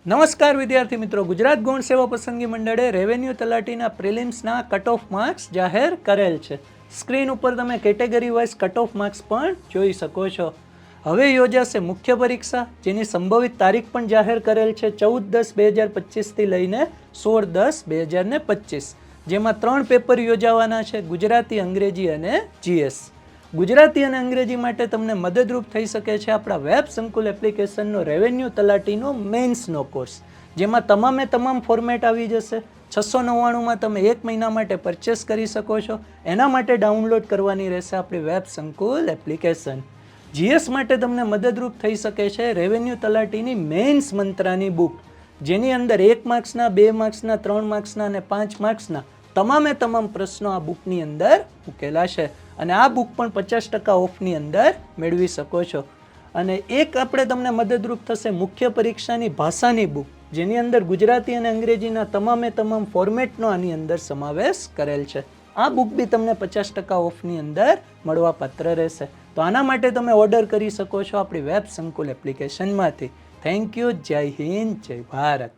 નમસ્કાર વિદ્યાર્થી મિત્રો, ગુજરાત ગૌણ સેવા પસંદગી મંડળે રેવન્યુ તલાટીના પ્રિલિમ્સના કટ ઓફ માર્ક્સ જાહેર કરેલ છે. સ્ક્રીન ઉપર તમે category wise cut off marks પણ જોઈ શકો છો. હવે યોજાશે મુખ્ય પરીક્ષા, જેની સંભવિત તારીખ પણ જાહેર કરેલ છે 14/10/2025 લઈને 16/10/2025, જેમાં 3 પેપર યોજાવાના છે: ગુજરાતી, અંગ્રેજી અને જીએસ. ગુજરાતી અને અંગ્રેજી માટે તમને મદદરૂપ થઈ શકે છે આપણા વેબ સંકુલ એપ્લિકેશનનો રેવન્યુ તલાટીનો મેન્સનો કોર્સ, જેમાં તમામ ફોર્મેટ આવી જશે. 699માં તમે 1 મહિના માટે પરચેસ કરી શકો છો. એના માટે ડાઉનલોડ કરવાની રહેશે આપણી વેબ સંકુલ એપ્લિકેશન. જીએસ માટે તમને મદદરૂપ થઈ શકે છે રેવન્યુ તલાટીની મેન્સ મંત્રાની બુક, જેની અંદર 1 માર્ક્સના, 2 માર્ક્સના, 3 માર્ક્સના અને 5 માર્ક્સના તમામ પ્રશ્નો આ બુકની અંદર મૂકેલા છે. અને આ બુક પણ 50% ઓફની અંદર મેળવી શકો છો. અને એક આપણે તમને મદદરૂપ થશે મુખ્ય પરીક્ષાની ભાષાની બુક, જેની અંદર ગુજરાતી અને અંગ્રેજીના તમામ ફોર્મેટનો આની અંદર સમાવેશ કરેલ છે. આ બુક બી તમને 50% ઓફની અંદર મળવાપાત્ર રહેશે. તો આના માટે તમે ઓર્ડર કરી શકો છો આપણી વેબ સંકુલ એપ્લિકેશનમાંથી. Thank you. જય હિન્દ, જય ભારત.